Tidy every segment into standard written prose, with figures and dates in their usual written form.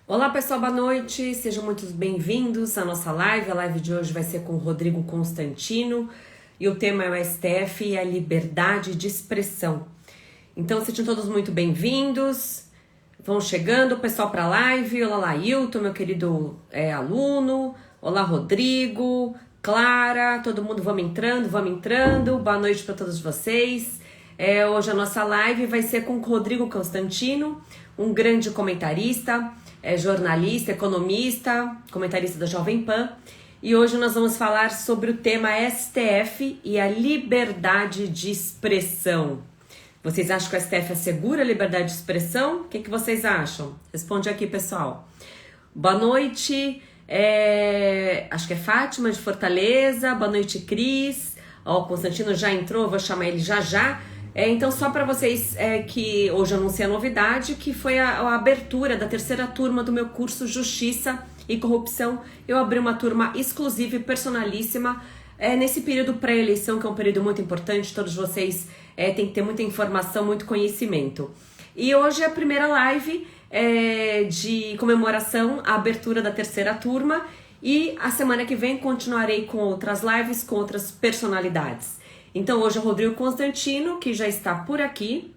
Olá pessoal, boa noite, sejam muito bem-vindos à nossa live. A live de hoje vai ser com o Rodrigo Constantino e o tema é o STF e a liberdade de expressão. Então sejam todos muito bem-vindos, vão chegando o pessoal para a live. Olá Lailton, meu querido aluno, olá Rodrigo, Clara, todo mundo vamos entrando, boa noite para todos vocês. Hoje a nossa live vai ser com o Rodrigo Constantino, um grande comentarista, jornalista, economista, comentarista da Jovem Pan. E hoje nós vamos falar sobre o tema STF e a liberdade de expressão. Vocês acham que o STF assegura a liberdade de expressão? O que vocês acham? Responde aqui, pessoal. Boa noite, acho que é Fátima de Fortaleza. Boa noite, Cris. Ó, o Constantino já entrou, vou chamar ele já já. Então, só para vocês que hoje anunciei a novidade, que foi a abertura da terceira turma do meu curso Justiça e Corrupção. Eu abri uma turma exclusiva e personalíssima nesse período pré-eleição, que é um período muito importante. Todos vocês têm que ter muita informação, muito conhecimento. E hoje é a primeira live de comemoração à abertura da terceira turma. E a semana que vem continuarei com outras lives, com outras personalidades. Então hoje é o Rodrigo Constantino, que já está por aqui,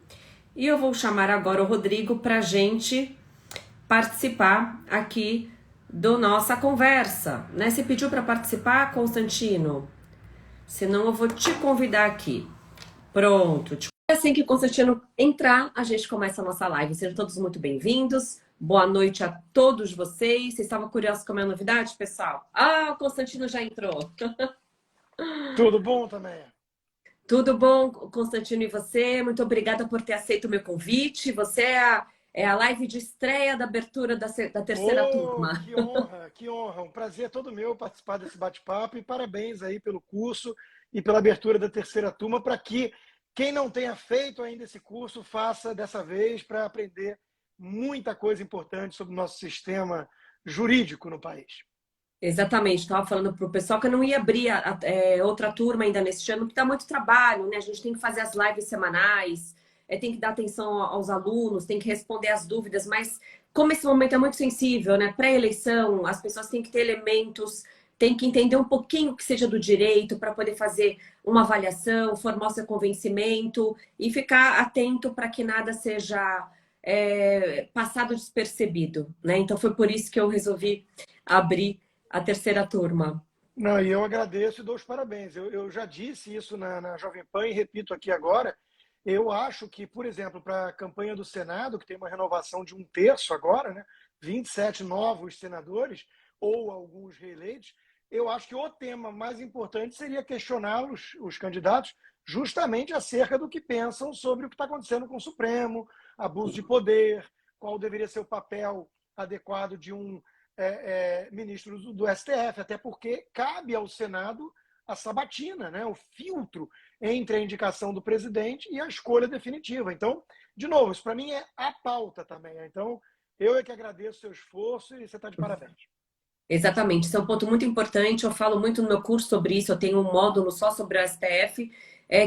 e eu vou chamar agora o Rodrigo para a gente participar aqui da nossa conversa, né? Você pediu para participar, Constantino? Senão eu vou te convidar aqui. Pronto. Assim que o Constantino entrar, a gente começa a nossa live. Sejam todos muito bem-vindos. Boa noite a todos vocês. Vocês estavam curiosos com a minha novidade, pessoal? Ah, o Constantino já entrou. Tudo bom também? Tudo bom, Constantino, e você? Muito obrigada por ter aceito o meu convite. Você é a live de estreia da abertura da terceira Oh, turma. que honra, que honra. Um prazer todo meu participar desse bate-papo e parabéns aí pelo curso e pela abertura da terceira turma para que quem não tenha feito ainda esse curso faça dessa vez para aprender muita coisa importante sobre o nosso sistema jurídico no país. Exatamente, estava falando para o pessoal que eu não ia abrir outra turma ainda neste ano, porque dá muito trabalho, né? A gente tem que fazer as lives semanais, tem que dar atenção aos alunos, tem que responder as dúvidas, mas como esse momento é muito sensível, né? Pré-eleição, as pessoas têm que ter elementos, têm que entender um pouquinho que seja do direito para poder fazer uma avaliação, formar o seu convencimento e ficar atento para que nada seja passado despercebido, né? Então foi por isso que eu resolvi abrir a terceira turma. Não, e eu agradeço e dou os parabéns. Eu já disse isso na Jovem Pan e repito aqui agora. Eu acho que, por exemplo, para a campanha do Senado, que tem uma renovação de um terço agora, né? 27 novos senadores, ou alguns reeleitos, eu acho que o tema mais importante seria questionar os candidatos justamente acerca do que pensam sobre o que está acontecendo com o Supremo, abuso de poder, qual deveria ser o papel adequado de um ministro do STF, até porque cabe ao Senado a sabatina, né? O filtro entre a indicação do presidente e a escolha definitiva. Então, de novo, isso para mim é a pauta também. Então, eu é que agradeço o seu esforço e você está de parabéns. Exatamente, isso é um ponto muito importante. Eu falo muito no meu curso sobre isso. Eu tenho um módulo só sobre o STF,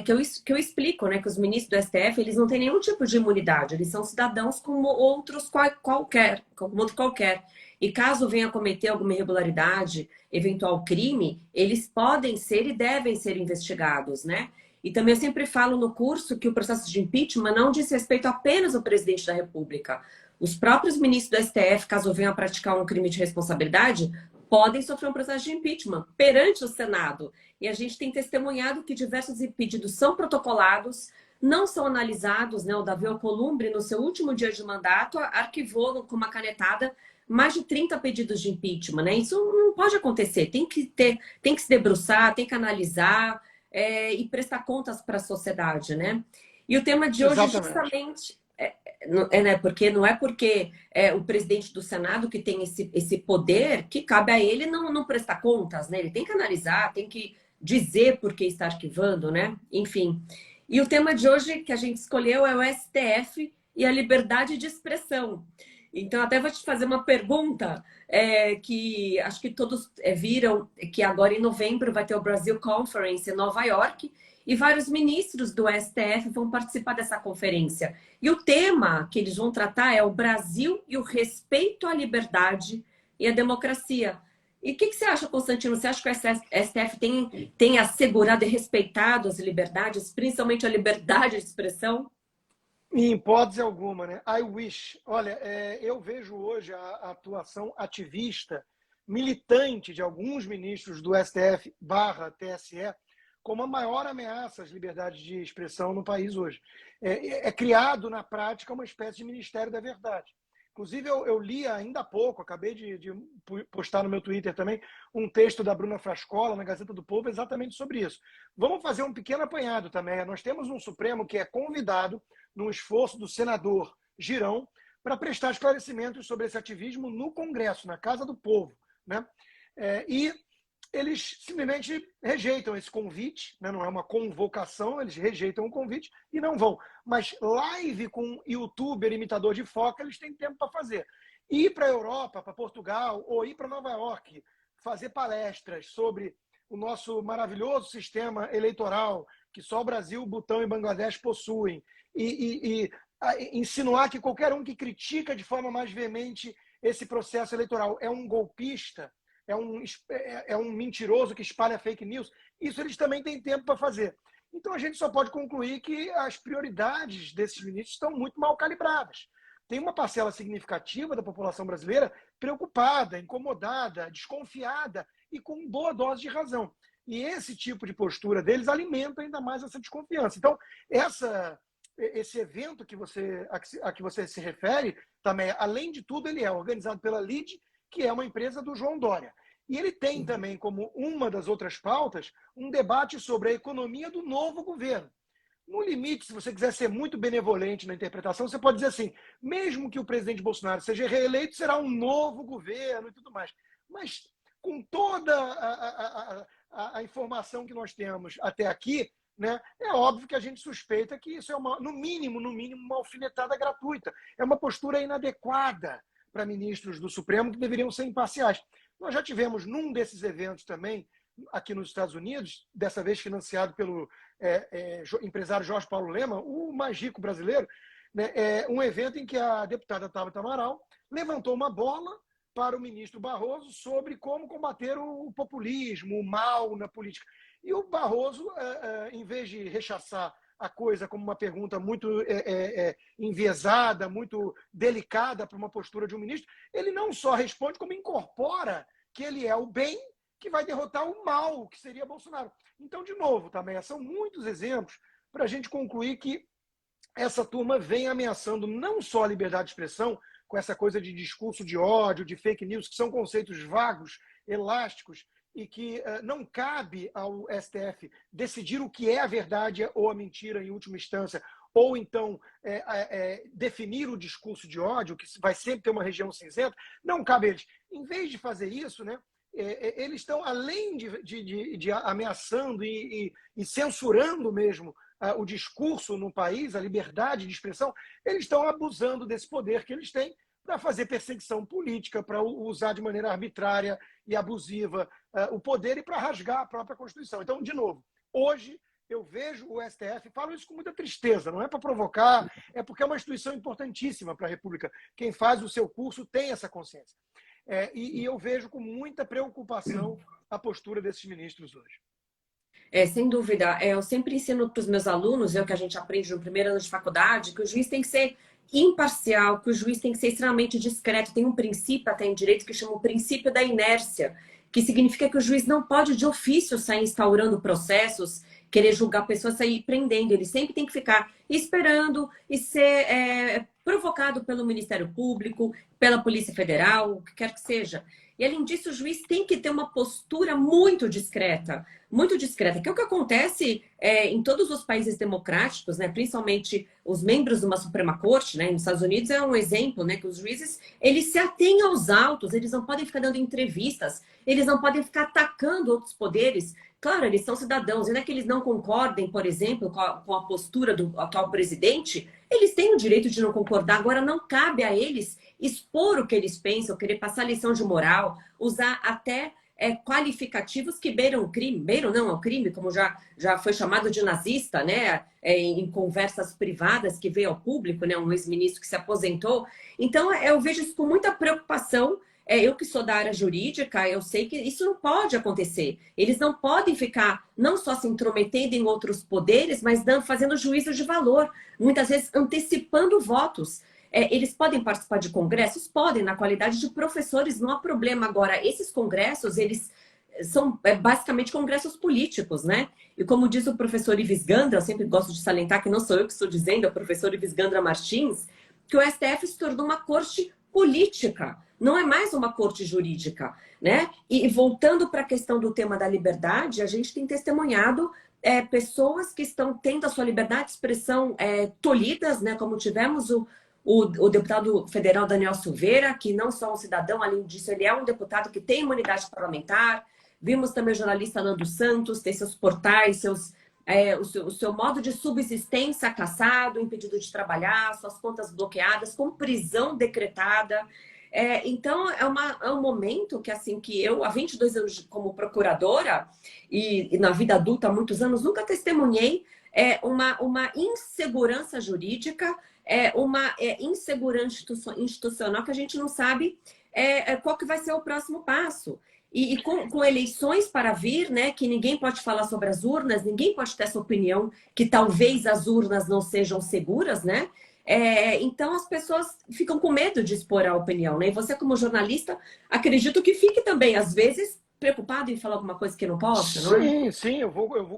que eu explico, né, que os ministros do STF eles não têm nenhum tipo de imunidade. Eles são cidadãos como outros qualquer, como outro qualquer. E caso venha a cometer alguma irregularidade, eventual crime, eles podem ser e devem ser investigados, né? E também eu sempre falo no curso que o processo de impeachment não diz respeito apenas ao presidente da República. Os próprios ministros do STF, caso venham a praticar um crime de responsabilidade, podem sofrer um processo de impeachment perante o Senado. E a gente tem testemunhado que diversos pedidos são protocolados, não são analisados, né? O Davi Alcolumbre, no seu último dia de mandato, arquivou com uma canetada mais de 30 pedidos de impeachment, né? Isso não pode acontecer. Tem que se debruçar, tem que analisar e prestar contas para a sociedade, né? E o tema de hoje, Exatamente. justamente, né, porque não é porque o presidente do Senado que tem esse poder que cabe a ele não prestar contas, né? Ele tem que analisar, tem que dizer por que está arquivando, né? Enfim. E o tema de hoje que a gente escolheu é o STF e a liberdade de expressão. Então, até vou te fazer uma pergunta que acho que todos viram, que agora em novembro vai ter o Brasil Conference em Nova York, e vários ministros do STF vão participar dessa conferência. E o tema que eles vão tratar é o Brasil e o respeito à liberdade e à democracia. E o que você acha, Constantino? Você acha que o STF tem assegurado e respeitado as liberdades, principalmente a liberdade de expressão? Em hipótese alguma, né? I wish. Olha, eu vejo hoje a atuação ativista, militante de alguns ministros do STF/TSE como a maior ameaça às liberdades de expressão no país hoje. É criado, na prática, uma espécie de Ministério da Verdade. Inclusive, eu li ainda há pouco, acabei de postar no meu Twitter também, um texto da Bruna Frascola, na Gazeta do Povo, exatamente sobre isso. Vamos fazer um pequeno apanhado também. Nós temos um Supremo que é convidado, num esforço do senador Girão, para prestar esclarecimentos sobre esse ativismo no Congresso, na Casa do Povo, né? E eles simplesmente rejeitam esse convite, né? Não é uma convocação, eles rejeitam o convite e não vão. Mas live com youtuber, imitador de foca, eles têm tempo para fazer. Ir para a Europa, para Portugal, ou ir para Nova York, fazer palestras sobre o nosso maravilhoso sistema eleitoral, que só o Brasil, Butão e Bangladesh possuem, e insinuar que qualquer um que critica de forma mais veemente esse processo eleitoral é um golpista, é um mentiroso que espalha fake news, isso eles também têm tempo para fazer. Então a gente só pode concluir que as prioridades desses ministros estão muito mal calibradas. Tem uma parcela significativa da população brasileira preocupada, incomodada, desconfiada e com boa dose de razão. E esse tipo de postura deles alimenta ainda mais essa desconfiança. Então, esse evento a que você se refere, também, além de tudo, ele é organizado pela LIDE, que é uma empresa do João Dória. E ele tem também, como uma das outras pautas, um debate sobre a economia do novo governo. No limite, se você quiser ser muito benevolente na interpretação, você pode dizer assim, mesmo que o presidente Bolsonaro seja reeleito, será um novo governo e tudo mais. Mas com toda a informação que nós temos até aqui, né, é óbvio que a gente suspeita que isso é, no mínimo, uma alfinetada gratuita. É uma postura inadequada para ministros do Supremo que deveriam ser imparciais. Nós já tivemos num desses eventos também, aqui nos Estados Unidos, dessa vez financiado pelo empresário Jorge Paulo Lema, o mais rico brasileiro, né, um evento em que a deputada Tabata Amaral levantou uma bola para o ministro Barroso sobre como combater o populismo, o mal na política. E o Barroso, em vez de rechaçar a coisa como uma pergunta muito enviesada, muito delicada para uma postura de um ministro, ele não só responde, como incorpora que ele é o bem que vai derrotar o mal, que seria Bolsonaro. Então, de novo, também são muitos exemplos para a gente concluir que essa turma vem ameaçando não só a liberdade de expressão, com essa coisa de discurso de ódio, de fake news, que são conceitos vagos, elásticos, e que não cabe ao STF decidir o que é a verdade ou a mentira em última instância, ou então definir o discurso de ódio, que vai sempre ter uma região cinzenta, não cabe a eles. Em vez de fazer isso, né, eles estão, além de ameaçando e censurando mesmo o discurso no país, a liberdade de expressão, eles estão abusando desse poder que eles têm para fazer perseguição política, para usar de maneira arbitrária e abusiva o poder e para rasgar a própria Constituição. Então, de novo, hoje eu vejo o STF, falo isso com muita tristeza, não é para provocar, é porque é uma instituição importantíssima para a República. Quem faz o seu curso tem essa consciência. E eu vejo com muita preocupação a postura desses ministros hoje. Sem dúvida. Eu sempre ensino para os meus alunos, que a gente aprende no primeiro ano de faculdade, que o juiz tem que ser imparcial, que o juiz tem que ser extremamente discreto. Tem um princípio até em direito que chama o princípio da inércia, que significa que o juiz não pode de ofício sair instaurando processos, querer julgar pessoas, sair prendendo. Ele sempre tem que ficar esperando e ser provocado pelo Ministério Público, pela Polícia Federal, o que quer que seja. E, além disso, o juiz tem que ter uma postura muito discreta, que é o que acontece em todos os países democráticos, né? Principalmente os membros de uma Suprema Corte, né? Nos Estados Unidos é um exemplo, né? Que os juízes, eles se atêm aos autos, eles não podem ficar dando entrevistas, eles não podem ficar atacando outros poderes. Claro, eles são cidadãos, ainda que eles não concordem, por exemplo, com a postura do atual presidente, eles têm o direito de não concordar. Agora, não cabe a eles expor o que eles pensam, querer passar lição de moral, usar até qualificativos que beiram o crime, beiram não ao crime, como já foi chamado de nazista, né? Em conversas privadas que veio ao público, né? Um ex-ministro que se aposentou. Então, eu vejo isso com muita preocupação. Eu que sou da área jurídica, eu sei que isso não pode acontecer. Eles não podem ficar não só se intrometendo em outros poderes, mas fazendo juízo de valor, muitas vezes antecipando votos. Eles podem participar de congressos? Podem, na qualidade de professores, não há problema. Agora, esses congressos, eles são basicamente congressos políticos, né? E como diz o professor Ives Gandra, eu sempre gosto de salientar que não sou eu que estou dizendo, é o professor Ives Gandra Martins, que o STF se tornou uma corte política, não é mais uma corte jurídica, né? E voltando para a questão do tema da liberdade, a gente tem testemunhado pessoas que estão tendo a sua liberdade de expressão tolhidas, né? Como tivemos o deputado federal Daniel Silveira, que não só um cidadão, além disso, ele é um deputado que tem imunidade parlamentar. Vimos também o jornalista Nando Santos ter seus portais, o seu modo de subsistência cassado, impedido de trabalhar, suas contas bloqueadas, com prisão decretada. Então, é um momento que, assim, que eu, há 22 anos como procuradora, e na vida adulta há muitos anos, nunca testemunhei uma insegurança jurídica, uma insegurança institucional que a gente não sabe qual que vai ser o próximo passo. E com eleições para vir, né, que ninguém pode falar sobre as urnas, ninguém pode ter essa opinião que talvez as urnas não sejam seguras, né? Então as pessoas ficam com medo de expor a opinião, né? E você, como jornalista, acredito que fique também, às vezes, preocupado em falar alguma coisa que não possa, não é? Sim, sim,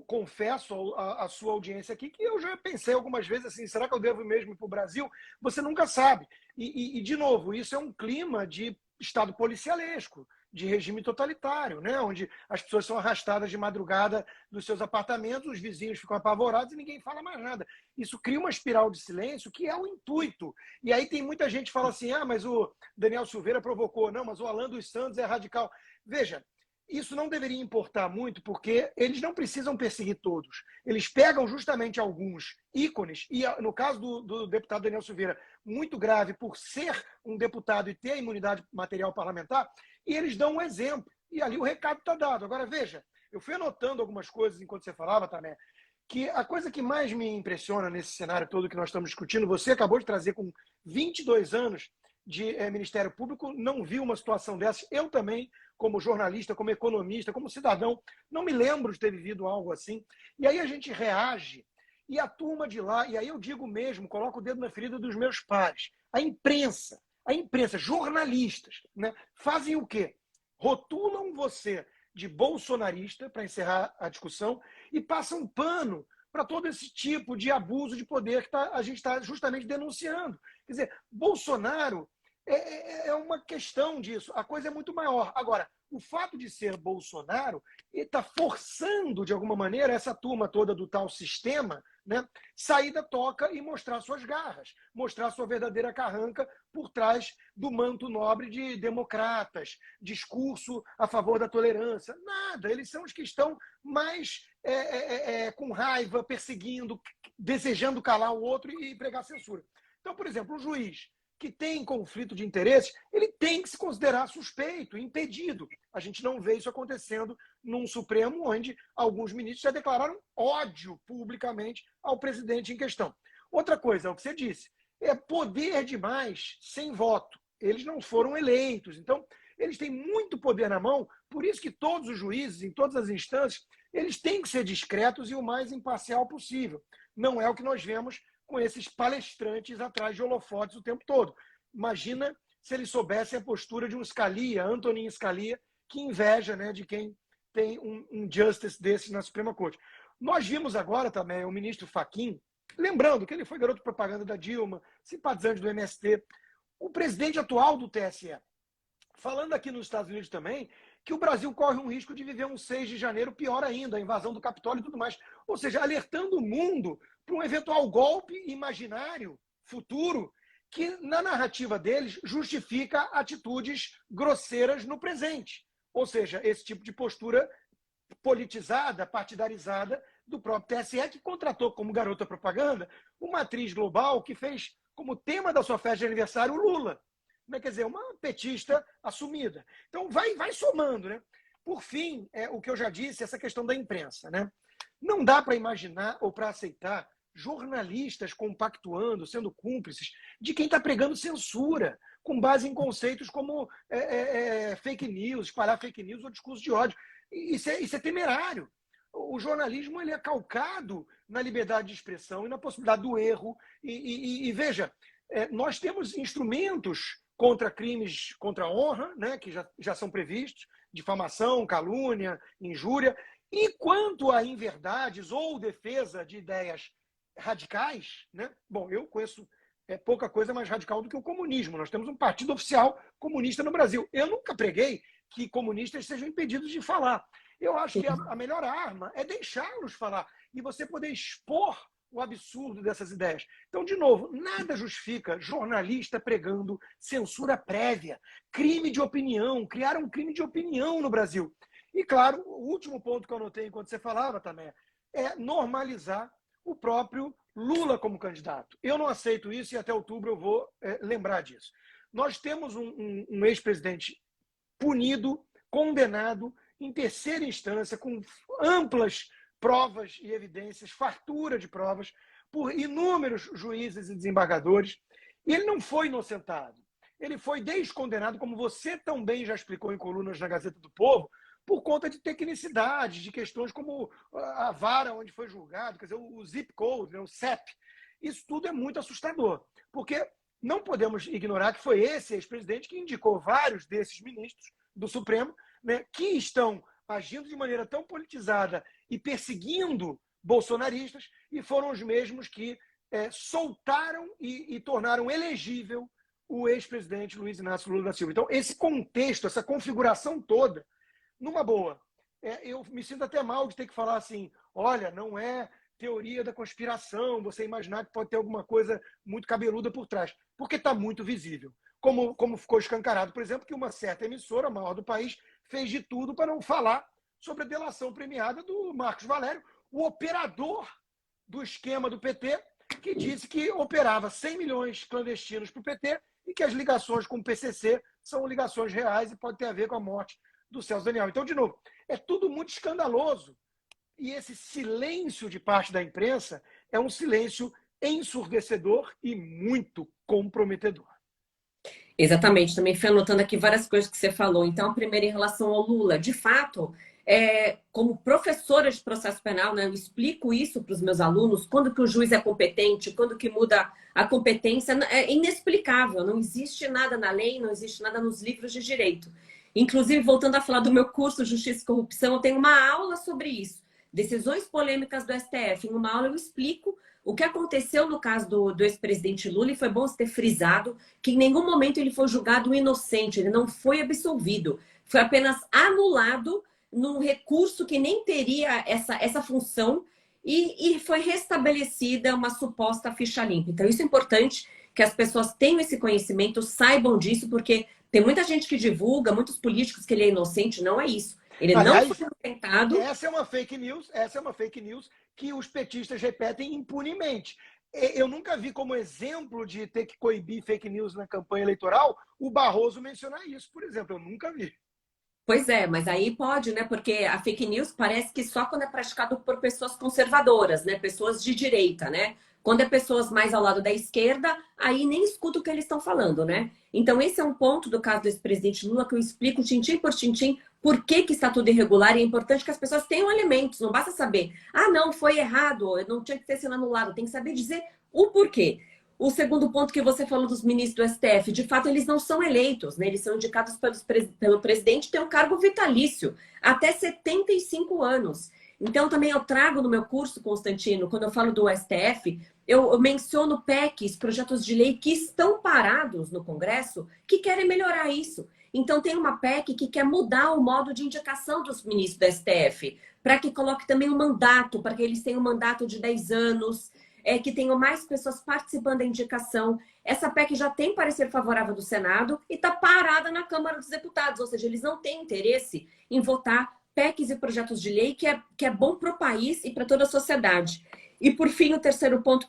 confesso à sua audiência aqui que eu já pensei algumas vezes assim, será que eu devo mesmo ir para o Brasil? Você nunca sabe. De novo, isso é um clima de Estado policialesco, de regime totalitário, né? Onde as pessoas são arrastadas de madrugada dos seus apartamentos, os vizinhos ficam apavorados e ninguém fala mais nada. Isso cria uma espiral de silêncio que é o intuito. E aí tem muita gente que fala assim, mas o Daniel Silveira provocou. Não, mas o Alan dos Santos é radical. Veja, isso não deveria importar muito, porque eles não precisam perseguir todos. Eles pegam justamente alguns ícones, e no caso do deputado Daniel Silveira, muito grave por ser um deputado e ter a imunidade material parlamentar, e eles dão um exemplo. E ali o recado está dado. Agora, veja, eu fui anotando algumas coisas enquanto você falava, Tamé, que a coisa que mais me impressiona nesse cenário todo que nós estamos discutindo, você acabou de trazer com 22 anos de Ministério Público, não vi uma situação dessa. Eu também, como jornalista, como economista, como cidadão, não me lembro de ter vivido algo assim. E aí a gente reage, e a turma de lá, e aí eu digo mesmo, coloco o dedo na ferida dos meus pares, a imprensa, jornalistas, né, fazem o quê? Rotulam você de bolsonarista, para encerrar a discussão, e passam pano para todo esse tipo de abuso de poder que a gente está justamente denunciando. Quer dizer, Bolsonaro é uma questão disso. A coisa é muito maior. Agora, o fato de ser Bolsonaro está forçando, de alguma maneira, essa turma toda do tal sistema, né, sair da toca e mostrar suas garras, mostrar sua verdadeira carranca por trás do manto nobre de democratas, discurso a favor da tolerância. Nada, eles são os que estão mais com raiva, perseguindo, desejando calar o outro e pregar censura. Então, por exemplo, o juiz que tem conflito de interesses, ele tem que se considerar suspeito, impedido. A gente não vê isso acontecendo num Supremo, onde alguns ministros já declararam ódio publicamente ao presidente em questão. Outra coisa, é o que você disse, é poder demais sem voto. Eles não foram eleitos, então eles têm muito poder na mão, por isso que todos os juízes, em todas as instâncias, eles têm que ser discretos e o mais imparcial possível. Não é o que nós vemos com esses palestrantes atrás de holofotes o tempo todo. Imagina se eles soubessem a postura de um Scalia, Antonin Scalia, que inveja, né, de quem tem um justice desse na Suprema Corte. Nós vimos agora também o ministro Fachin, lembrando que ele foi garoto propaganda da Dilma, simpatizante do MST, o presidente atual do TSE, falando aqui nos Estados Unidos também, que o Brasil corre um risco de viver um 6 de janeiro pior ainda, a invasão do Capitólio e tudo mais. Ou seja, alertando o mundo para um eventual golpe imaginário, futuro, que na narrativa deles justifica atitudes grosseiras no presente. Ou seja, esse tipo de postura politizada, partidarizada do próprio TSE, que contratou como garota propaganda uma atriz global que fez como tema da sua festa de aniversário o Lula. Quer dizer, uma petista assumida. Então vai somando, né? Por fim, o que eu já disse, essa questão da imprensa, né? Não dá para imaginar ou para aceitar jornalistas compactuando, sendo cúmplices de quem está pregando censura, com base em conceitos como fake news, espalhar fake news ou discurso de ódio. Isso é temerário. O jornalismo ele é calcado na liberdade de expressão e na possibilidade do erro. E veja, nós temos instrumentos contra crimes contra a honra, né, que já são previstos, difamação, calúnia, injúria. E quanto a inverdades ou defesa de ideias radicais, né? Bom, eu conheço pouca coisa mais radical do que o comunismo. Nós temos um partido oficial comunista no Brasil. Eu nunca preguei que comunistas sejam impedidos de falar. Eu acho que a melhor arma é deixá-los falar e você poder expor o absurdo dessas ideias. Então, de novo, nada justifica jornalista pregando censura prévia, crime de opinião, criar um crime de opinião no Brasil. E, claro, o último ponto que eu anotei enquanto você falava também é normalizar o próprio Lula como candidato. Eu não aceito isso e até outubro eu vou lembrar disso. Nós temos um ex-presidente punido, condenado em terceira instância, com amplas provas e evidências, fartura de provas, por inúmeros juízes e desembargadores. E ele não foi inocentado. Ele foi descondenado, como você também já explicou em colunas na Gazeta do Povo, por conta de tecnicidades, de questões como a vara onde foi julgado, quer dizer, o zip code, né, o CEP. Isso tudo é muito assustador, porque não podemos ignorar que foi esse ex-presidente que indicou vários desses ministros do Supremo, né, que estão agindo de maneira tão politizada e perseguindo bolsonaristas, e foram os mesmos que soltaram e tornaram elegível o ex-presidente Luiz Inácio Lula da Silva. Então, esse contexto, essa configuração toda, numa boa, eu me sinto até mal de ter que falar assim, olha, não é teoria da conspiração, você imaginar que pode ter alguma coisa muito cabeluda por trás, porque está muito visível. Como ficou escancarado, por exemplo, que uma certa emissora, a maior do país, fez de tudo para não falar sobre a delação premiada do Marcos Valério, o operador do esquema do PT, que disse que operava 100 milhões clandestinos para o PT e que as ligações com o PCC são ligações reais e pode ter a ver com a morte do Celso Daniel. Então, de novo, é tudo muito escandaloso. E esse silêncio de parte da imprensa é um silêncio ensurdecedor e muito comprometedor. Exatamente, também fui anotando aqui várias coisas que você falou. Então, a primeira em relação ao Lula, de fato, como professora de processo penal, né, eu explico isso para os meus alunos, quando que o juiz é competente, quando que muda a competência, é inexplicável, não existe nada na lei, não existe nada nos livros de direito. Inclusive, voltando a falar do meu curso Justiça e Corrupção, eu tenho uma aula sobre isso, decisões polêmicas do STF. Em uma aula eu explico o que aconteceu no caso do ex-presidente Lula, e foi bom você ter frisado que em nenhum momento ele foi julgado inocente, ele não foi absolvido. Foi apenas anulado num recurso que nem teria essa função e foi restabelecida uma suposta ficha limpa. Então isso é importante que as pessoas tenham esse conhecimento, saibam disso, porque tem muita gente que divulga, muitos políticos que ele é inocente, não é isso. Ele não foi inocentado. Essa é uma fake news que os petistas repetem impunemente. Eu nunca vi como exemplo de ter que coibir fake news na campanha eleitoral o Barroso mencionar isso, por exemplo. Eu nunca vi. Pois é, mas aí pode, né? Porque a fake news parece que só quando é praticado por pessoas conservadoras, né? Pessoas de direita, né? Quando é pessoas mais ao lado da esquerda, aí nem escuta o que eles estão falando, né? Então esse é um ponto do caso do ex-presidente Lula que eu explico tintim por tintim por que está tudo irregular, e é importante que as pessoas tenham elementos, não basta saber, ah, não, foi errado, não tinha que ter sido anulado, tem que saber dizer o porquê. O segundo ponto que você falou dos ministros do STF, de fato, eles não são eleitos, né? Eles são indicados pelo presidente, tem um cargo vitalício, até 75 anos. Então, também eu trago no meu curso, Constantino, quando eu falo do STF, eu menciono PECs, projetos de lei que estão parados no Congresso, que querem melhorar isso. Então, tem uma PEC que quer mudar o modo de indicação dos ministros do STF, para que coloque também um mandato, para que eles tenham um mandato de 10 anos, que tenham mais pessoas participando da indicação. Essa PEC já tem parecer favorável do Senado e está parada na Câmara dos Deputados, ou seja, eles não têm interesse em votar PECs e projetos de lei que é bom para o país e para toda a sociedade. E, por fim, o terceiro ponto,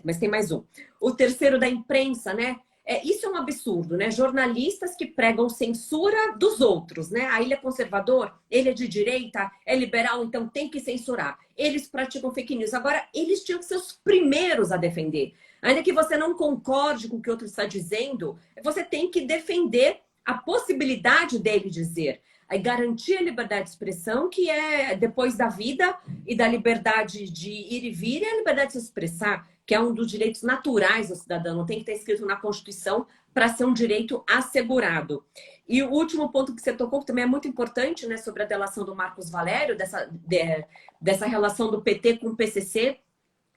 mas tem mais um. O terceiro da imprensa, né? Isso é um absurdo, né? Jornalistas que pregam censura dos outros, né? Aí ele é conservador, ele é de direita, é liberal, então tem que censurar. Eles praticam fake news. Agora, eles tinham que ser os primeiros a defender. Ainda que você não concorde com o que o outro está dizendo, você tem que defender a possibilidade dele dizer. Aí garantir a liberdade de expressão, que é depois da vida e da liberdade de ir e vir, é a liberdade de se expressar, que é um dos direitos naturais do cidadão, não tem que estar escrito na Constituição para ser um direito assegurado. E o último ponto que você tocou, que também é muito importante, né, sobre a delação do Marcos Valério, dessa relação do PT com o PCC,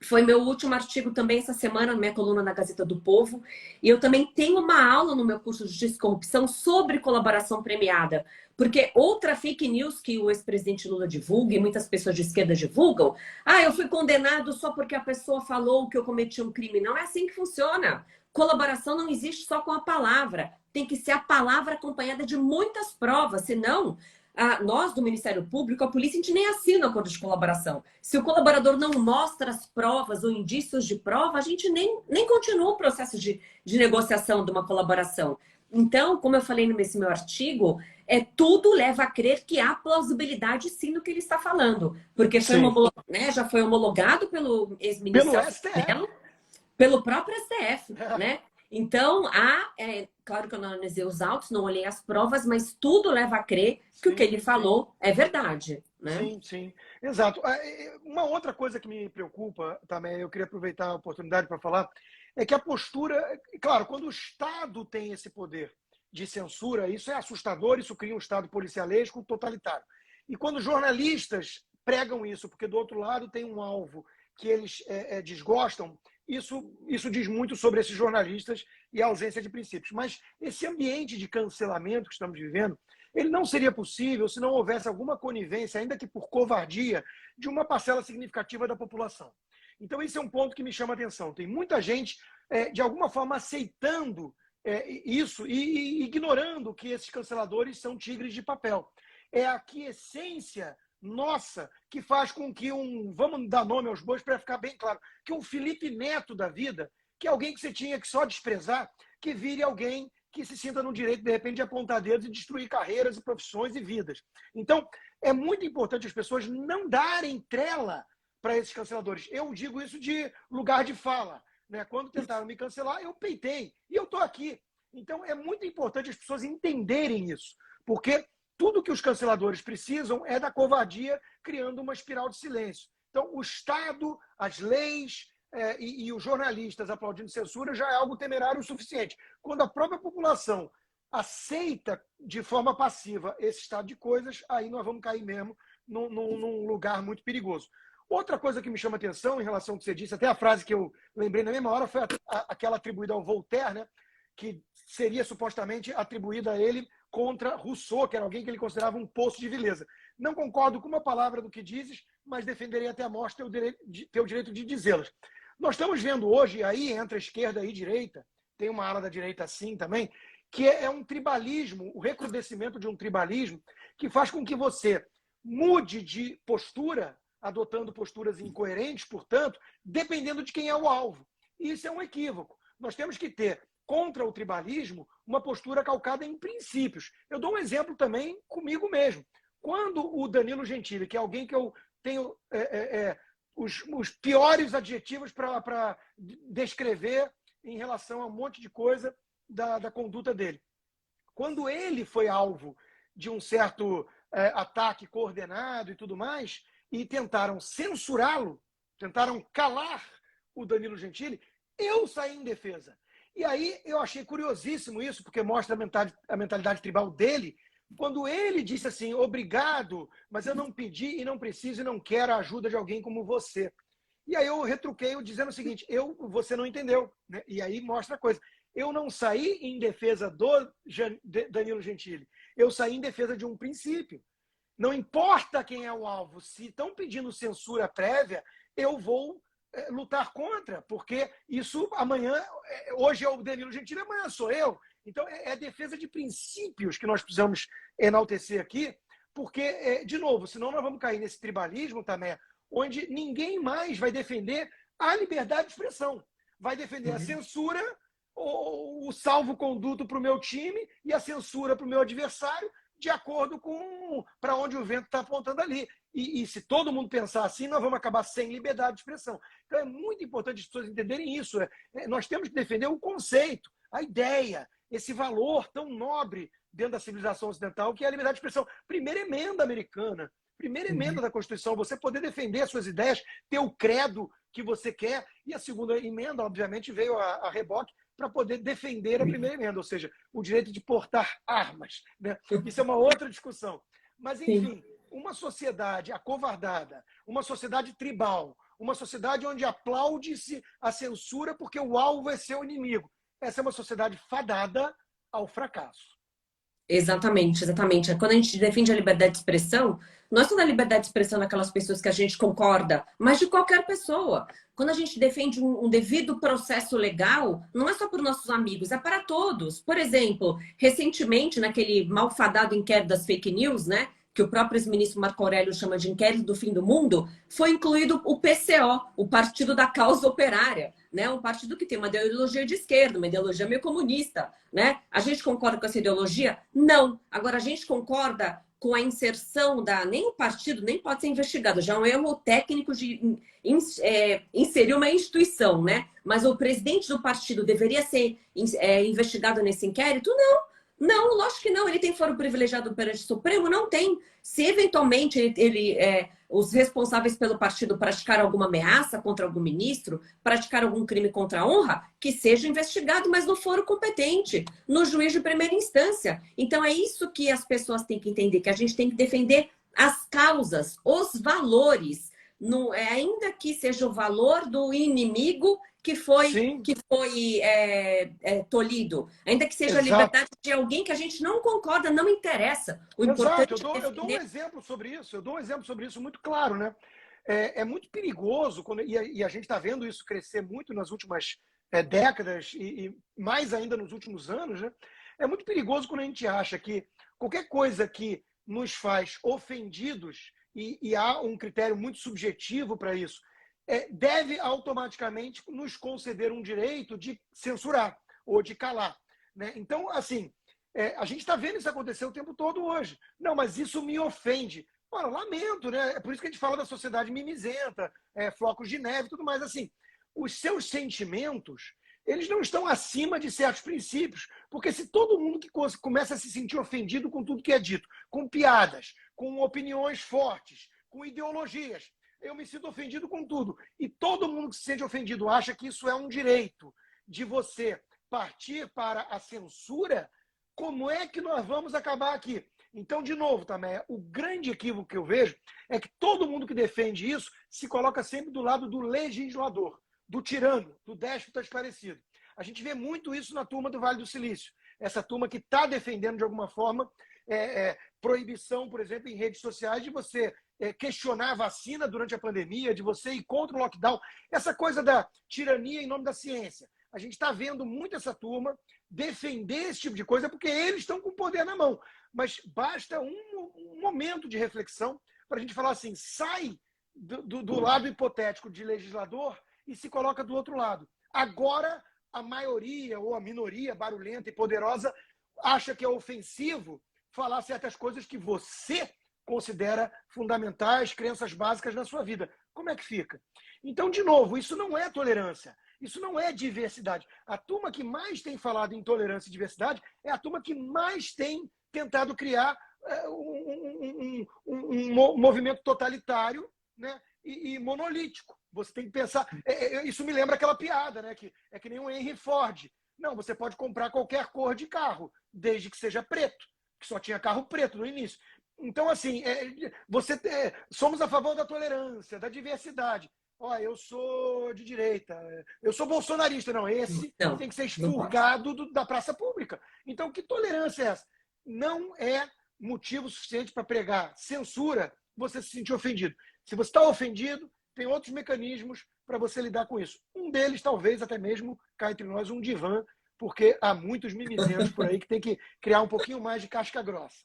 foi meu último artigo também essa semana, na minha coluna na Gazeta do Povo. E eu também tenho uma aula no meu curso de Justiça e Corrupção sobre colaboração premiada. Porque outra fake news que o ex-presidente Lula divulga e muitas pessoas de esquerda divulgam, eu fui condenado só porque a pessoa falou que eu cometi um crime. Não é assim que funciona. Colaboração não existe só com a palavra. Tem que ser a palavra acompanhada de muitas provas, senão nós do Ministério Público, a polícia, a gente nem assina o acordo de colaboração. Se o colaborador não mostra as provas ou indícios de prova, a gente nem continua o processo de negociação de uma colaboração. Então, como eu falei nesse meu artigo, tudo leva a crer que há plausibilidade sim no que ele está falando. Porque foi já foi homologado pelo ex-ministro pelo próprio STF, né? Então, claro que eu não analisei os autos, não olhei as provas, mas tudo leva a crer que o que ele falou é verdade, né? Sim, sim, exato. Uma outra coisa que me preocupa também, eu queria aproveitar a oportunidade para falar, é que a postura, claro, quando o Estado tem esse poder de censura, isso é assustador, isso cria um Estado policialesco totalitário. E quando jornalistas pregam isso, porque do outro lado tem um alvo que eles desgostam, isso diz muito sobre esses jornalistas e a ausência de princípios. Mas esse ambiente de cancelamento que estamos vivendo, ele não seria possível se não houvesse alguma conivência, ainda que por covardia, de uma parcela significativa da população. Então, esse é um ponto que me chama a atenção. Tem muita gente, de alguma forma, aceitando isso e ignorando que esses canceladores são tigres de papel. É a aquiescência nossa que faz com que vamos dar nome aos bois para ficar bem claro, que um Felipe Neto da vida, que é alguém que você tinha que só desprezar, que vire alguém que se sinta no direito, de repente, de apontar dedos e destruir carreiras e profissões e vidas. Então, é muito importante as pessoas não darem trela para esses canceladores. Eu digo isso de lugar de fala, né? Quando tentaram me cancelar, eu peitei e eu estou aqui. Então, é muito importante as pessoas entenderem isso, porque tudo que os canceladores precisam é da covardia, criando uma espiral de silêncio. Então, o Estado, as leis e os jornalistas aplaudindo censura já é algo temerário o suficiente. Quando a própria população aceita de forma passiva esse estado de coisas, aí nós vamos cair mesmo num lugar muito perigoso. Outra coisa que me chama atenção em relação ao que você disse, até a frase que eu lembrei na mesma hora, foi aquela atribuída ao Voltaire, né, que seria supostamente atribuída a ele contra Rousseau, que era alguém que ele considerava um poço de vileza. Não concordo com uma palavra do que dizes, mas defenderei até a morte teu direito de dizê-las. Nós estamos vendo hoje, aí entre a esquerda e a direita, tem uma ala da direita assim também, que é um tribalismo, o recrudescimento de um tribalismo, que faz com que você mude de postura, adotando posturas incoerentes, portanto, dependendo de quem é o alvo. E isso é um equívoco. Nós temos que ter, contra o tribalismo, uma postura calcada em princípios. Eu dou um exemplo também comigo mesmo. Quando o Danilo Gentili, que é alguém que eu tenho os piores adjetivos para descrever em relação a um monte de coisa da conduta dele. Quando ele foi alvo de um certo ataque coordenado e tudo mais, e tentaram censurá-lo, tentaram calar o Danilo Gentili, eu saí em defesa. E aí eu achei curiosíssimo isso, porque mostra a mentalidade tribal dele, quando ele disse assim, obrigado, mas eu não pedi e não preciso e não quero a ajuda de alguém como você. E aí eu retruquei dizendo o seguinte, você não entendeu, né? E aí mostra a coisa. Eu não saí em defesa do Danilo Gentili, eu saí em defesa de um princípio. Não importa quem é o alvo, se estão pedindo censura prévia, eu vou lutar contra, porque isso amanhã, hoje é o Danilo Gentili, amanhã sou eu. Então, é a defesa de princípios que nós precisamos enaltecer aqui, porque, de novo, senão nós vamos cair nesse tribalismo também, onde ninguém mais vai defender a liberdade de expressão. Vai defender a censura o salvo-conduto para o meu time e a censura para o meu adversário, de acordo com para onde o vento está apontando ali. E se todo mundo pensar assim, nós vamos acabar sem liberdade de expressão. Então é muito importante as pessoas entenderem isso. Nós temos que defender o conceito, a ideia, esse valor tão nobre dentro da civilização ocidental, que é a liberdade de expressão. Primeira emenda americana, primeira emenda da Constituição, você poder defender as suas ideias, ter o credo que você quer, e a segunda emenda, obviamente, veio a reboque para poder defender a primeira emenda, ou seja, o direito de portar armas, né? Isso é uma outra discussão. Mas, enfim, uma sociedade acovardada, uma sociedade tribal, uma sociedade onde aplaude-se a censura porque o alvo é seu inimigo. Essa é uma sociedade fadada ao fracasso. Exatamente, exatamente. Quando a gente defende a liberdade de expressão, não é só da liberdade de expressão daquelas pessoas que a gente concorda, mas de qualquer pessoa. Quando a gente defende um devido processo legal, não é só para os nossos amigos, é para todos. Por exemplo, recentemente, naquele malfadado inquérito das fake news, né? Que o próprio ex-ministro Marco Aurélio chama de inquérito do fim do mundo, foi incluído o PCO, o Partido da Causa Operária, né? Um partido que tem uma ideologia de esquerda, uma ideologia meio comunista, né? A gente concorda com essa ideologia? Não. Agora, a gente concorda com a inserção da... Nem o partido nem pode ser investigado, já é um erro técnico de inserir uma instituição, né? Mas o presidente do partido deveria ser investigado nesse inquérito? Não. Não, lógico que não. Ele tem foro privilegiado perante o Supremo? Não tem. Se eventualmente os responsáveis pelo partido praticaram alguma ameaça contra algum ministro, praticaram algum crime contra a honra, que seja investigado, mas no foro competente, no juiz de primeira instância. Então é isso que as pessoas têm que entender, que a gente tem que defender as causas, os valores, ainda que seja o valor do inimigo que foi tolhido, ainda que seja a liberdade de alguém que a gente não concorda, não interessa. O importante eu dou um exemplo sobre isso, muito claro, né? É muito perigoso, e a gente está vendo isso crescer muito nas últimas décadas e mais ainda nos últimos anos, né? É muito perigoso quando a gente acha que qualquer coisa que nos faz ofendidos, e há um critério muito subjetivo para isso, deve automaticamente nos conceder um direito de censurar ou de calar, né? Então, assim, a gente está vendo isso acontecer o tempo todo hoje. Não, mas isso me ofende. Ora, lamento, né? É por isso que a gente fala da sociedade mimizenta, flocos de neve e tudo mais. Assim, os seus sentimentos, eles não estão acima de certos princípios, porque se todo mundo que começa a se sentir ofendido com tudo que é dito, com piadas, com opiniões fortes, com ideologias, eu me sinto ofendido com tudo. E todo mundo que se sente ofendido acha que isso é um direito de você partir para a censura, como é que nós vamos acabar aqui? Então, de novo, também, o grande equívoco que eu vejo é que todo mundo que defende isso se coloca sempre do lado do legislador, do tirano, do déspota esclarecido. A gente vê muito isso na turma do Vale do Silício. Essa turma que está defendendo, de alguma forma, proibição, por exemplo, em redes sociais, de você questionar a vacina durante a pandemia, de você ir contra o lockdown. Essa coisa da tirania em nome da ciência. A gente está vendo muito essa turma defender esse tipo de coisa porque eles estão com o poder na mão. Mas basta um momento de reflexão para a gente falar assim, sai do lado hipotético de legislador e se coloca do outro lado. Agora, a maioria ou a minoria barulhenta e poderosa acha que é ofensivo falar certas coisas que você considera fundamentais, crenças básicas na sua vida. Como é que fica? Então, de novo, isso não é tolerância. Isso não é diversidade. A turma que mais tem falado em tolerância e diversidade é a turma que mais tem tentado criar um movimento totalitário, né, e monolítico. Você tem que pensar... isso me lembra aquela piada, né, que é que nem o Henry Ford. Não, você pode comprar qualquer cor de carro, desde que seja preto, que só tinha carro preto no início. Então, assim, somos a favor da tolerância, da diversidade. Eu sou de direita, eu sou bolsonarista. Não, esse tem que ser expurgado da praça pública. Então, que tolerância é essa? Não é motivo suficiente para pregar censura você se sentir ofendido. Se você está ofendido, tem outros mecanismos para você lidar com isso. Um deles, talvez, até mesmo, cá entre nós, um divã, porque há muitos mimizentos por aí que tem que criar um pouquinho mais de casca grossa.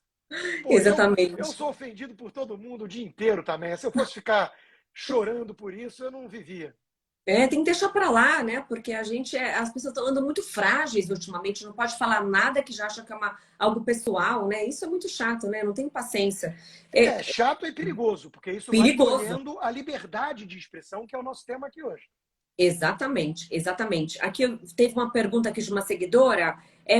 Exatamente. Eu sou ofendido por todo mundo o dia inteiro também. Se eu fosse ficar chorando por isso, eu não vivia. Tem que deixar para lá, né? Porque as pessoas estão andando muito frágeis ultimamente, não pode falar nada que já acha que é algo pessoal, né? Isso é muito chato, né? Não tem paciência. É É chato e perigoso, porque isso vai perigoso. tolhendo a liberdade de expressão, que é o nosso tema aqui hoje. Exatamente, exatamente. Teve uma pergunta aqui de uma seguidora,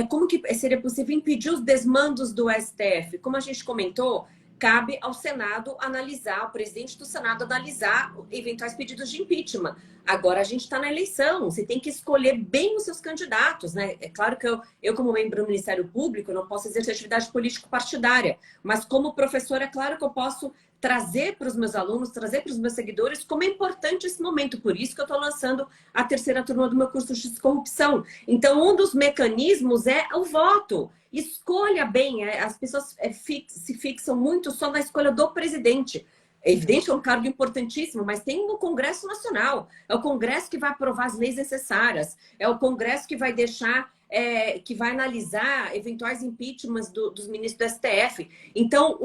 como que seria possível impedir os desmandos do STF? Como a gente comentou, cabe ao Senado analisar, ao presidente do Senado analisar eventuais pedidos de impeachment. Agora a gente está na eleição, você tem que escolher bem os seus candidatos, né? É claro que eu como membro do Ministério Público, não posso exercer atividade político-partidária, mas como professora, é claro que eu posso trazer para os meus alunos, trazer para os meus seguidores como é importante esse momento. Por isso que eu estou lançando a terceira turma do meu curso de descorrupção. Então, um dos mecanismos é o voto. Escolha bem. As pessoas se fixam muito só na escolha do presidente. É evidente que é um cargo importantíssimo, mas tem o Congresso Nacional. É o Congresso que vai aprovar as leis necessárias. É o Congresso que vai deixar, que vai analisar eventuais impeachments dos ministros do STF. Então,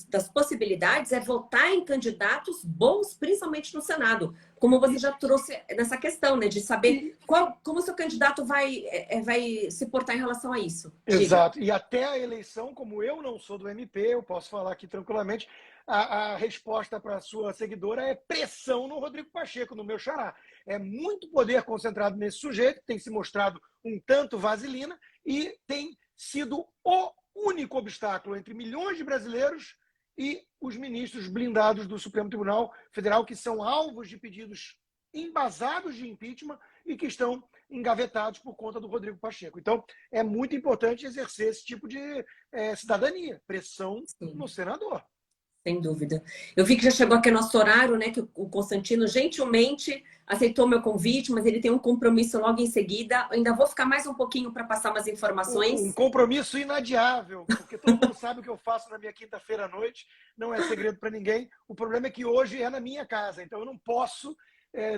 das possibilidades é votar em candidatos bons, principalmente no Senado. Como você já trouxe nessa questão, né? De saber como o seu candidato vai se portar em relação a isso. Diga. Exato. E até a eleição, como eu não sou do MP, eu posso falar aqui tranquilamente, a resposta para a sua seguidora é pressão no Rodrigo Pacheco, no meu xará. É muito poder concentrado nesse sujeito, que tem se mostrado um tanto vaselina e tem sido o único obstáculo entre milhões de brasileiros e os ministros blindados do Supremo Tribunal Federal, que são alvos de pedidos embasados de impeachment e que estão engavetados por conta do Rodrigo Pacheco. Então, é muito importante exercer esse tipo de cidadania, pressão Sim. no senador. Sem dúvida. Eu vi que já chegou aqui nosso horário, né? Que o Constantino gentilmente aceitou meu convite, mas ele tem um compromisso logo em seguida. Eu ainda vou ficar mais um pouquinho para passar umas Um informações. compromisso inadiável, porque todo mundo sabe o que eu faço na minha quinta-feira à noite, não é segredo para ninguém. O problema é que hoje é na minha casa, então eu não posso.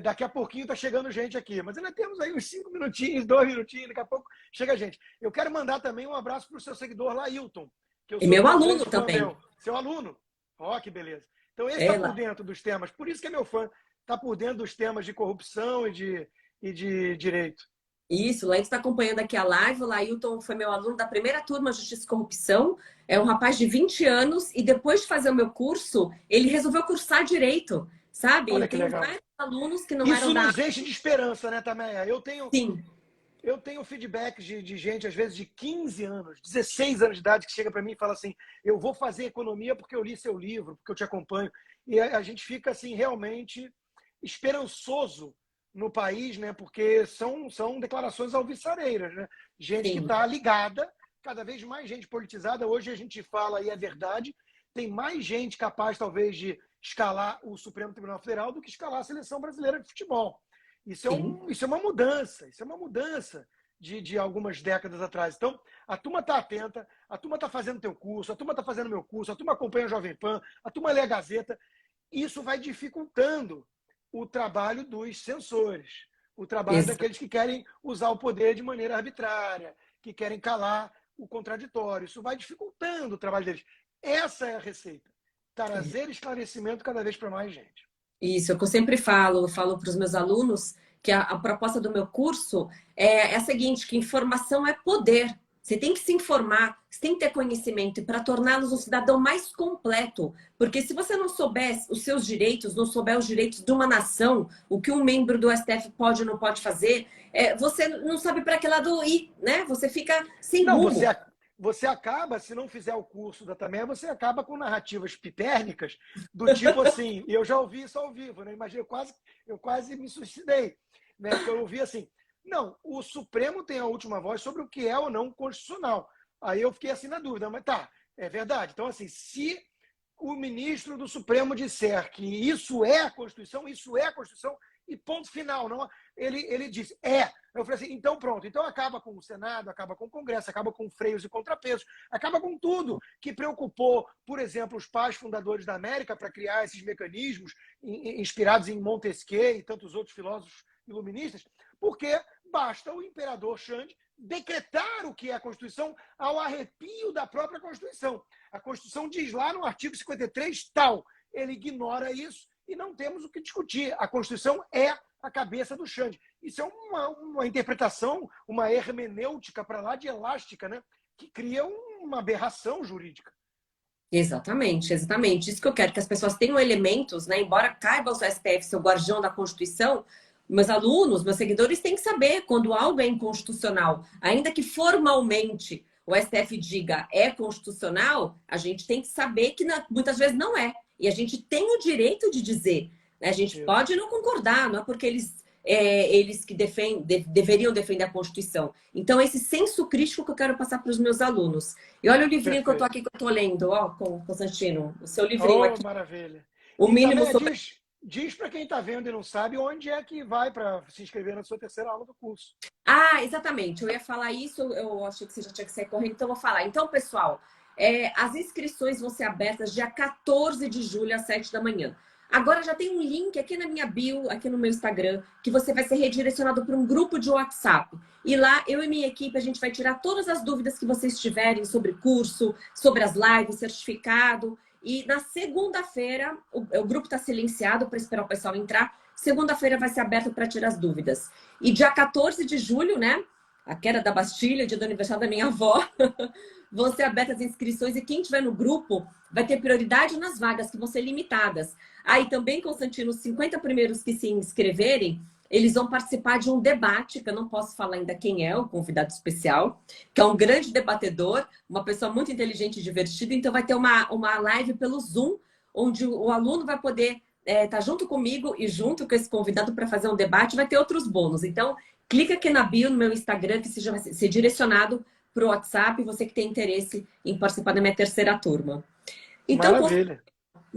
Daqui a pouquinho está chegando gente aqui, mas ainda temos aí uns 5 minutinhos, 2 minutinhos, daqui a pouco chega gente. Eu quero mandar também um abraço para o seu seguidor Lailton, que eu E soube meu que é um aluno grande fã também. meu. Seu aluno. Ó, que beleza. Então esse está por Ela. dentro dos temas, por isso que é meu fã, está por dentro dos temas de corrupção e de direito. Isso, o Laís está acompanhando aqui a live. O Lailton foi meu aluno da primeira turma Justiça e Corrupção. É um rapaz de 20 anos e depois de fazer o meu curso, ele resolveu cursar direito, sabe? Olha Eu que tenho legal. vários alunos que não eram Isso da. nos enche de esperança, né, Tameia? Sim, Eu tenho feedback de gente, às vezes, de 15 anos, 16 anos de idade, que chega para mim e fala assim: eu vou fazer economia porque eu li seu livro, porque eu te acompanho. E a gente fica, assim, realmente esperançoso no país, né? Porque são declarações alvissareiras, né? Gente que sim. está ligada, cada vez mais gente politizada. Hoje a gente fala, e é verdade, tem mais gente capaz, talvez, de escalar o Supremo Tribunal Federal do que escalar a seleção brasileira de futebol. Sim. Isso é uma mudança de algumas décadas atrás. Então, a turma está atenta, a turma está fazendo teu curso, a turma está fazendo meu curso, a turma acompanha o Jovem Pan, a turma lê a Gazeta. Isso vai dificultando o trabalho dos censores, o trabalho Exa- daqueles que querem usar o poder de maneira arbitrária, que querem calar o contraditório. Isso vai dificultando o trabalho deles. Essa é a receita. Trazer esclarecimento cada vez para mais gente. Isso, é o que eu sempre falo, eu falo para os meus alunos que a proposta do meu curso é a seguinte, que informação é poder. Você tem que se informar, você tem que ter conhecimento para torná-los um cidadão mais completo. Porque se você não souber os seus direitos, não souber os direitos de uma nação, o que um membro do STF pode ou não pode fazer, você não sabe para que lado ir, né? Você fica sem Não, rumo. você acaba, se não fizer o curso da Tamé, você acaba com narrativas pitérnicas do tipo assim, e eu já ouvi isso ao vivo, né? Imagina, eu quase me suicidei, né? Que eu ouvi assim, não, o Supremo tem a última voz sobre o que é ou não constitucional. Aí eu fiquei assim na dúvida, mas tá, é verdade. Então, assim, se o ministro do Supremo disser que isso é a Constituição, e ponto final. Não, ele disse, é. Eu falei assim, então pronto. Então acaba com o Senado, acaba com o Congresso, acaba com freios e contrapesos, acaba com tudo que preocupou, por exemplo, os pais fundadores da América para criar esses mecanismos inspirados em Montesquieu e tantos outros filósofos iluministas, porque basta o imperador Xande decretar o que é a Constituição ao arrepio da própria Constituição. A Constituição diz lá no artigo 53 tal. Ele ignora isso e não temos o que discutir. A Constituição é a cabeça do Xande. Isso é uma interpretação, uma hermenêutica para lá de elástica, né? Que cria uma aberração jurídica. Exatamente, exatamente. Isso que eu quero, que as pessoas tenham elementos, né? Embora caiba ao STF ser o guardião da Constituição, meus alunos, meus seguidores têm que saber quando algo é inconstitucional. Ainda que formalmente o STF diga é constitucional, a gente tem que saber que muitas vezes não é. E a gente tem o direito de dizer. Né? A gente pode não concordar, não é porque eles que deveriam defender a Constituição. Então, esse senso crítico que eu quero passar para os meus alunos. E olha o livrinho que eu estou aqui, que eu estou lendo, ó, Constantino, o seu livrinho aqui. Maravilha. O mínimo sobre... Diz para quem está vendo e não sabe onde é que vai para se inscrever na sua terceira aula do curso. Ah, exatamente. Eu ia falar isso, eu achei que você já tinha que sair correndo, então eu vou falar. Então, pessoal, as inscrições vão ser abertas dia 14 de julho, às 7 da manhã. Agora já tem um link aqui na minha bio, aqui no meu Instagram, que você vai ser redirecionado para um grupo de WhatsApp. E lá, eu e minha equipe, a gente vai tirar todas as dúvidas que vocês tiverem sobre curso, sobre as lives, certificado. E na segunda-feira, o grupo está silenciado para esperar o pessoal entrar. Segunda-feira vai ser aberto para tirar as dúvidas. E dia 14 de julho, né? A queda da Bastilha, dia do aniversário da minha avó, vão ser abertas as inscrições e quem estiver no grupo vai ter prioridade nas vagas, que vão ser limitadas. Aí também, Constantino, os 50 primeiros que se inscreverem, eles vão participar de um debate, que eu não posso falar ainda quem é o convidado especial, que é um grande debatedor, uma pessoa muito inteligente e divertida. Então vai ter uma live pelo Zoom, onde o aluno vai poder estar junto comigo e junto com esse convidado para fazer um debate. Vai ter outros bônus. Então, clica aqui na bio, no meu Instagram, que seja vai ser direcionado para o WhatsApp, você que tem interesse em participar da minha terceira turma. Então, maravilha.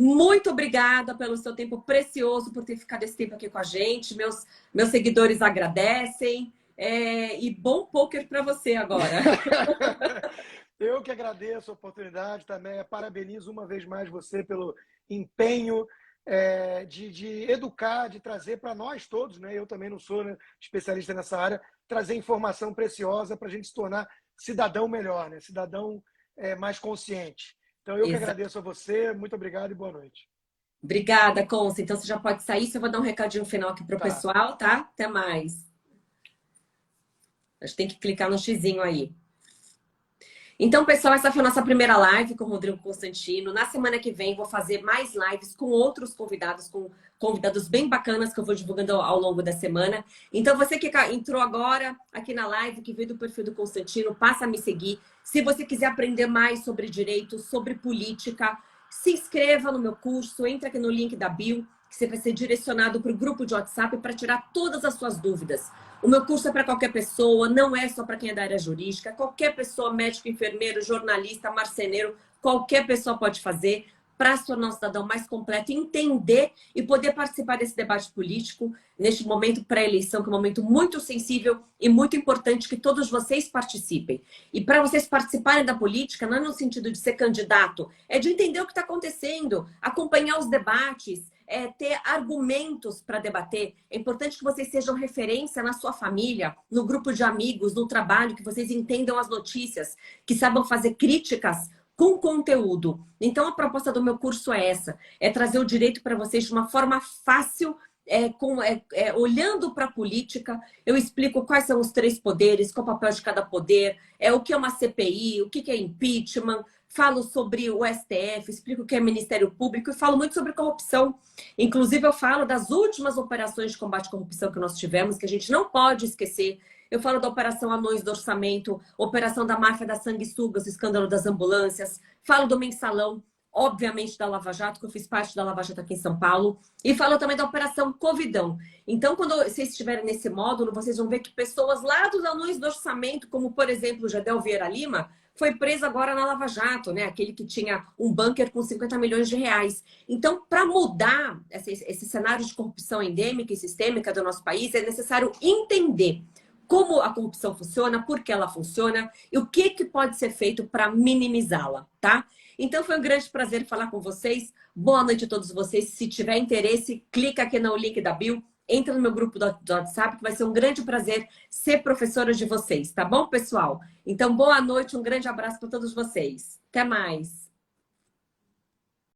Muito obrigada pelo seu tempo precioso, por ter ficado esse tempo aqui com a gente. Meus seguidores agradecem. E bom poker para você agora. Eu que agradeço a oportunidade também. Parabenizo uma vez mais você pelo empenho de educar, de trazer para nós todos, né? Eu também não sou, né, especialista nessa área, trazer informação preciosa para a gente se tornar cidadão melhor, né? Cidadão mais consciente. Então, eu que agradeço a você. Muito obrigado e boa noite. Obrigada, Consta. Então, você já pode sair. Eu vou dar um recadinho final aqui para o pessoal, tá? Até mais. A gente tem que clicar no xizinho aí. Então, pessoal, essa foi a nossa primeira live com o Rodrigo Constantino. Na semana que vem, vou fazer mais lives com outros convidados, com convidados bem bacanas que eu vou divulgando ao longo da semana. Então, você que entrou agora aqui na live, que veio do perfil do Constantino, passa a me seguir. Se você quiser aprender mais sobre direito, sobre política, se inscreva no meu curso, entra aqui no link da bio, que você vai ser direcionado para o grupo de WhatsApp para tirar todas as suas dúvidas. O meu curso é para qualquer pessoa, não é só para quem é da área jurídica. Qualquer pessoa, médico, enfermeiro, jornalista, marceneiro, qualquer pessoa pode fazer para se tornar um cidadão mais completo, entender e poder participar desse debate político neste momento pré-eleição, que é um momento muito sensível e muito importante que todos vocês participem. E para vocês participarem da política, não é no sentido de ser candidato, é de entender o que está acontecendo, acompanhar os debates, ter argumentos para debater. É importante que vocês sejam referência na sua família, no grupo de amigos, no trabalho, que vocês entendam as notícias, que saibam fazer críticas com conteúdo. Então, a proposta do meu curso é essa, é trazer o direito para vocês de uma forma fácil, olhando para a política. Eu explico quais são os 3 poderes, qual o papel de cada poder, o que é uma CPI, o que é impeachment, falo sobre o STF, explico o que é Ministério Público e falo muito sobre corrupção. Inclusive, eu falo das últimas operações de combate à corrupção que nós tivemos, que a gente não pode esquecer. Eu falo da Operação Anões do Orçamento, Operação da Máfia das Sanguessugas, o escândalo das ambulâncias. Falo do Mensalão, obviamente da Lava Jato, que eu fiz parte da Lava Jato aqui em São Paulo. E falo também da Operação Covidão. Então, quando vocês estiverem nesse módulo, vocês vão ver que pessoas lá dos Anões do Orçamento, como, por exemplo, o Jadel Vieira Lima, foi preso agora na Lava Jato, né? Aquele que tinha um bunker com 50 milhões de reais. Então, para mudar esse cenário de corrupção endêmica e sistêmica do nosso país, é necessário entender como a corrupção funciona, por que ela funciona e o que pode ser feito para minimizá-la, tá? Então, foi um grande prazer falar com vocês. Boa noite a todos vocês. Se tiver interesse, clica aqui no link da bio, entra no meu grupo do WhatsApp, que vai ser um grande prazer ser professora de vocês, tá bom, pessoal? Então, boa noite, um grande abraço para todos vocês. Até mais!